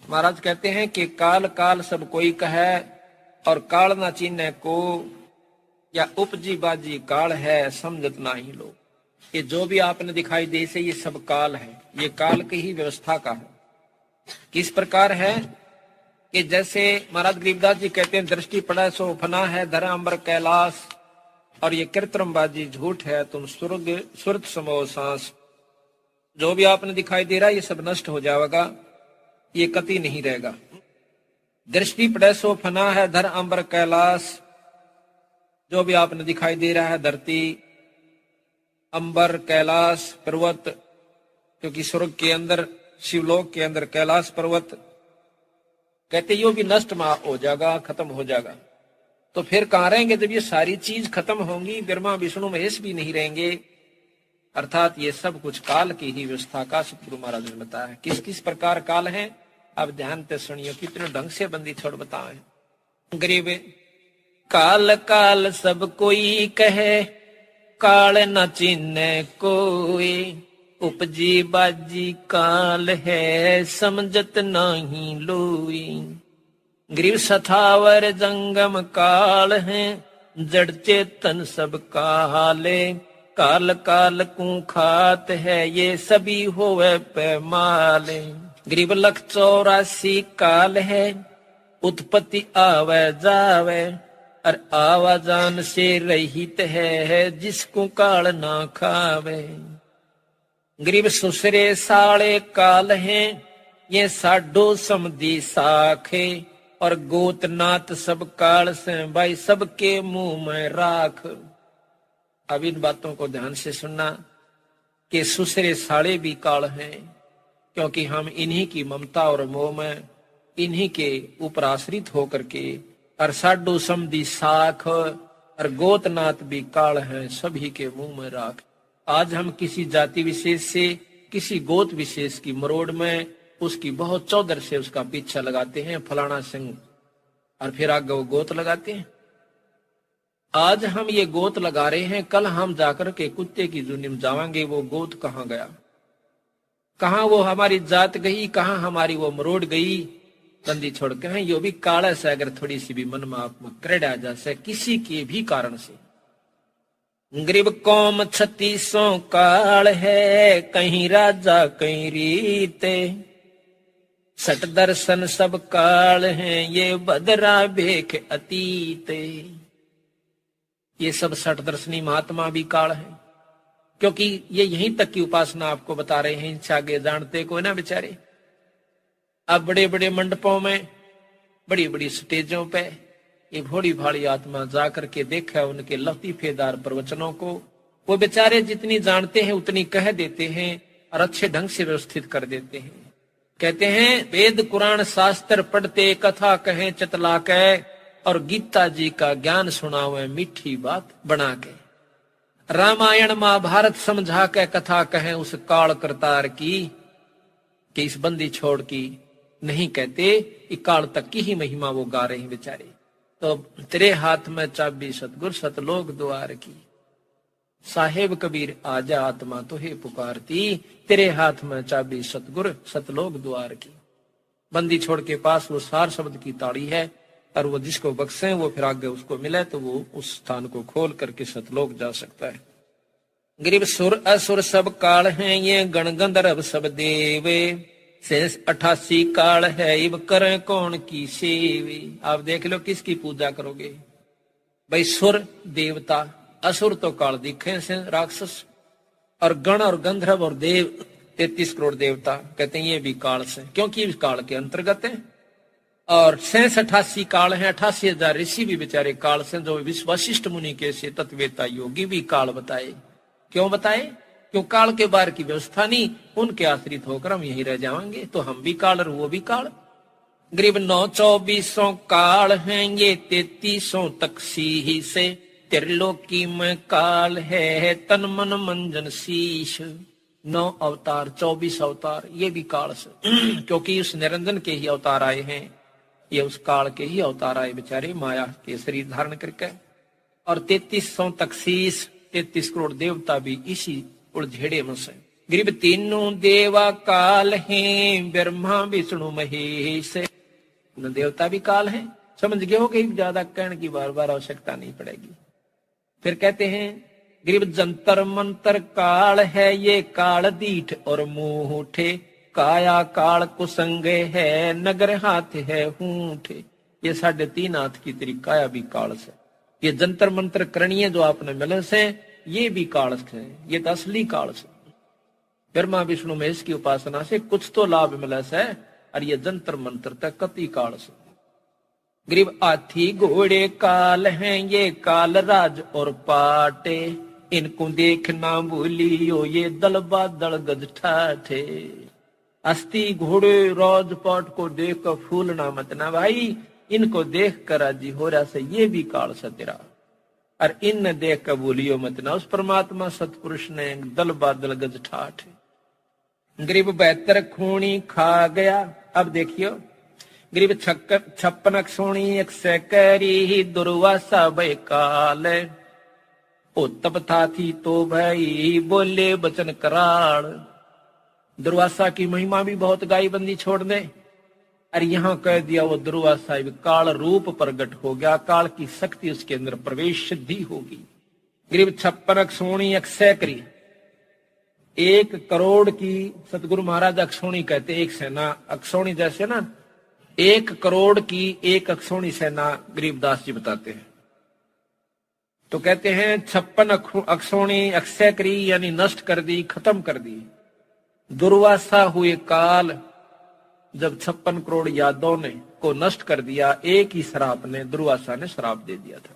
महाराज कहते हैं कि काल काल सब कोई कहे और काल ना चीने को, या उपजी बाजी काल है समझत ना ही लो। ये जो भी आपने दिखाई दे से ये सब काल है, ये काल की ही व्यवस्था का है। किस प्रकार है कि जैसे महाराज गरीबदास जी कहते हैं, दृष्टि पड़े सो फना है धरा अंबर कैलाश, और ये कृत्रिम बाजी झूठ है तुम स्वर्ग सुरत समो सांस। जो भी आपने दिखाई दे रहा है ये सब नष्ट हो जाएगा, ये कति नहीं रहेगा। दृष्टि पड़े सो फना है धर अंबर कैलाश, जो भी आपने दिखाई दे रहा है धरती, अंबर, कैलाश, पर्वत, क्योंकि स्वर्ग के अंदर, शिवलोक के अंदर कैलाश पर्वत, कहते यो भी नष्ट हो जाएगा, खत्म हो जाएगा। तो फिर कहां रहेंगे जब ये सारी चीज खत्म होंगी? ब्रह्मा विष्णु महेश भी नहीं रहेंगे। अर्थात ये सब कुछ काल की ही व्यवस्था का सतगुरु महाराज ने बताया। किस किस प्रकार काल है अब ध्यान से सुनियो, कितने ढंग से बंदी छोड़ बताए। गरीब काल काल सब कोई कहे, काल न चिन्ह कोई, उपजी बाजी काल है समझत नहीं लोई। गरीब सथावर जंगम काल है, जड़ चेतन सब काले, काल काल को खात है ये सभी होवे पैमाले। गरीब लख 84 काल है, उत्पत्ति आवे जावे, और आवाजान से रहित है जिसको काल ना खावे। गरीब सुसरे साले काल है, ये साडो समधी साखे, और गोतनाथ सब काल से भाई सबके मुंह में राख। अब इन बातों को ध्यान से सुनना कि सुसरे साले भी काल हैं, क्योंकि हम इन्हीं की ममता और मोह में, इन्हीं के ऊपर आश्रित होकर के, और साडो समधी साख और गोतनाथ भी काल हैं, सभी के मुंह में राख। आज हम किसी जाति विशेष से, किसी गोत विशेष की मरोड़ में उसकी बहुत चौधर से उसका पीछा लगाते हैं, फलाना सिंह, और फिर आगे वो गोत लगाते हैं। आज हम ये गोत लगा रहे हैं, कल हम जाकर के कुत्ते की जुनी में जावांगे, वो गोत कहाँ गया, कहाँ वो हमारी जात गई, कहाँ हमारी वो मरोड़ गई। बंदी छोड़ के हैं, यो भी काला से अगर थोड़ी सी भी मन में आप कर आ जा से किसी के भी कारण से। गरीब कौम 36 काल है, कहीं राजा कहीं रीते, सट दर्शन सब काल हैं ये बदरा भेख अतीते। ये सब सट दर्शनी महात्मा भी काल है, क्योंकि ये यहीं तक की उपासना आपको बता रहे हैं, इनसे आगे जानते को ना बेचारे। अब बड़े बड़े मंडपों में, बड़ी बड़ी स्टेजों पे ये भोली भाली आत्मा जाकर के देखा उनके लतीफेदार प्रवचनों को। वो बेचारे जितनी जानते हैं उतनी कह देते हैं और अच्छे ढंग से व्यवस्थित कर देते हैं। कहते हैं वेद कुरान शास्त्र पढ़ते, कथा कहें चतला के, और गीता जी का ज्ञान सुनावे मीठी बात बना के। रामायण महाभारत समझा के कथा कहें उस काल करतार की, कि इस बंदी छोड़ की नहीं कहते, काल तक की ही महिमा वो गा रहे हैं बेचारे। तो तेरे हाथ में चाबी सतगुर सतलोक द्वार की, साहेब कबीर आजा आत्मा तुहे पुकारती, तेरे हाथ में चाबी सतगुर सतलोक द्वार की। बंदी छोड़ के पास वो सार शब्द की ताड़ी है, और वो जिसको बख्शे वो फिर आगे उसको मिले तो वो उस स्थान को खोल करके सतलोक जा सकता है। गरीब सुर असुर सब काल हैं, ये गण गंधर्व सब देवे, शेष 88 काल है इब करें कौन की सेवे। आप देख लो किसकी पूजा करोगे भाई, सुर देवता, असुर तो काल दिखे से राक्षस, और गण और गंधर्व और देव 33 करोड़ देवता, कहते हैं ये भी काल से, क्योंकि इस काल के अंतर्गत है। और 88 काल है, 88,000 ऋषि भी बेचारे काल से, जो वशिष्ठ मुनि के से तत्वेता योगी भी काल बताए। क्यों बताए? क्यों काल के बार की व्यवस्था नहीं, उनके आश्रित होकर हम यहीं रह जाएंगे, तो हम भी काल और वो भी काल। गरीब 9-24 काल हैं, ये 33 तक सी से, त्रिलोकी में काल है तन मन मंजन शीश। 9 अवतार 24 अवतार ये भी काल से, क्योंकि उस निरंजन के ही अवतार आए हैं, ये उस काल के ही अवतार आए बेचारे, माया के शरीर धारण करके। और 3300 तक शीश, 33 करोड़ देवता भी इसी उड़झेड़े में से। गरीब तीनों देवा काल हैं, ब्रह्मा विष्णु महेश। देवता भी काल हैं, समझ गए हो कि ज्यादा कहने की बार बार आवश्यकता नहीं पड़ेगी। फिर कहते हैं गरीब जंतर मंतर काल है, ये काल दीठ और मुंह उठे, काया काल कुसंगे है, नगर हाथ है हूठे। ये 3.5 हाथ की तेरी काया भी काल से। ये जंतर मंत्र करणीय जो आपने मिले से, ये भी काल से, ये तो असली काल से। ब्रह्मा विष्णु महेश की उपासना से कुछ तो लाभ मिला से, और ये जंतर मंत्र तक कति काल से। गरीब हाथी घोड़े काल हैं, ये काल राज और पाटे, इनको देखना भूलियो, ये दल बादल गज ठाठे। अस्थि घोड़े राजपाट को देख कर फूलना मत ना भाई, इनको देख कर राजी हो रहा से, ये भी काल से तेरा। और इन देख कर भूलियो मत ना, उस परमात्मा सतपुरुष ने दल बादल गज ठाठे। गरीब 72 खूनी खा गया। अब देखियो गरीब 56 सोनी 100 करी, दुर्वासा भय काल, ओ तब था थी तो भाई, बोले बचन कराल। दुर्वासा की महिमा भी बहुत गाई बंदी छोड़ दे, और यहां कह दिया वो दुर्वासा काल रूप प्रकट हो गया, काल की शक्ति उसके अंदर प्रवेश सिद्धि होगी। गरीब 56 सोनी 100 करी, 1 करोड़ की सतगुरु महाराज अक्षोणी कहते, एक सेना अक्षोणी जैसे ना 1 करोड़ की 1 अक्षोणी सेना गरीबदास जी बताते हैं। तो कहते हैं 56 अक्षोणी 100 करी, यानी नष्ट कर दी, खत्म कर दी। दुर्वासा हुए काल, जब 56 करोड़ यादों ने को नष्ट कर दिया, एक ही श्राप ने दुर्वासा ने श्राप दे दिया था।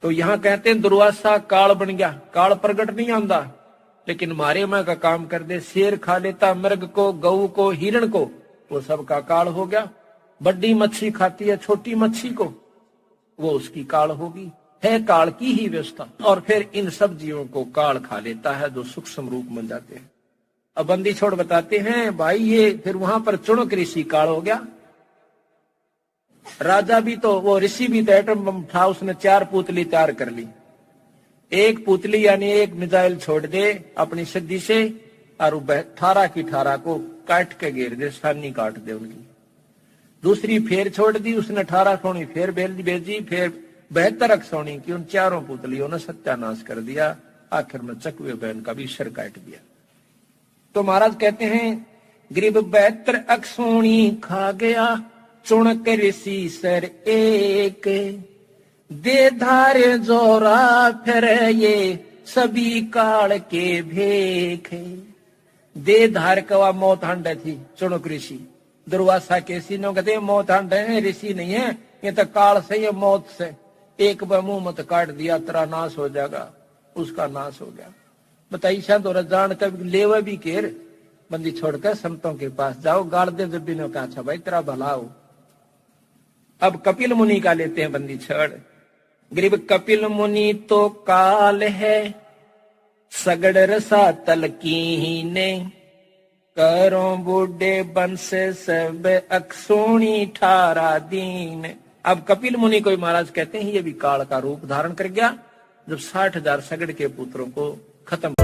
तो यहां कहते हैं दुर्वासा काल बन गया। काल प्रगट नहीं आंदा, लेकिन मारे में का काम कर दे, शेर खा लेता मृग को, गऊ को, हिरण को, वो सबका काल हो गया। बड़ी मच्छी खाती है छोटी मच्छी को, वो उसकी काल होगी। है काल की ही व्यवस्था। और फिर इन सब जीवों को काल खा लेता है जो सूक्ष्म रूप बन जाते हैं। अब बंदी छोड़ बताते हैं भाई, ये फिर वहां पर चुणक ऋषि काल हो गया। राजा भी तो, वो ऋषि भी तो एटम बम था, उसने 4 पुतली तैयार कर ली। एक पुतली यानी एक मिसाइल छोड़ दे अपनी सिद्धि से, और 18 की 18 को काट के घेर दे, सानी काट दे उनकी। दूसरी फेर छोड़ दी उसने, 18 सोनी फेर भेजी, फिर 72 सोनी की उन 4 पुतलियों ने सत्यानाश कर दिया। आखिर में चकवे बहन का भी सिर काट दिया। तो महाराज कहते हैं गरीब 72 अक्षोणी खा गया, चुणक ऋषि सर एक, दे धारे जोरा फिर ये सभी काल के भेख। दे धार कवा मौत हंड थी चुणक ऋषि। दुर्वासा के सीनों कहते मौत हंड है, ऋषि नहीं है, ये तो काल से है, मौत से। एक बार मुंह मत काट दिया तेरा नाश हो जाएगा, उसका नाश हो गया। बताइए शायद और जान कभी लेवे भी केर, बंदी छोड़कर संतों के पास जाओ, गाड़ दे जब भी ने कहा अच्छा भाई तेरा भला हो। अब कपिल मुनि का लेते हैं बंदी छड़। गरीब कपिल मुनि तो काल है, सगड़ रसा तलकीने, करो बूढ़े बंस सब अक्षोणी 18 दीन। अब कपिल मुनि को महाराज कहते हैं ये भी काल का रूप धारण कर गया, जब 60,000 सगड़ के पुत्रों को खत्म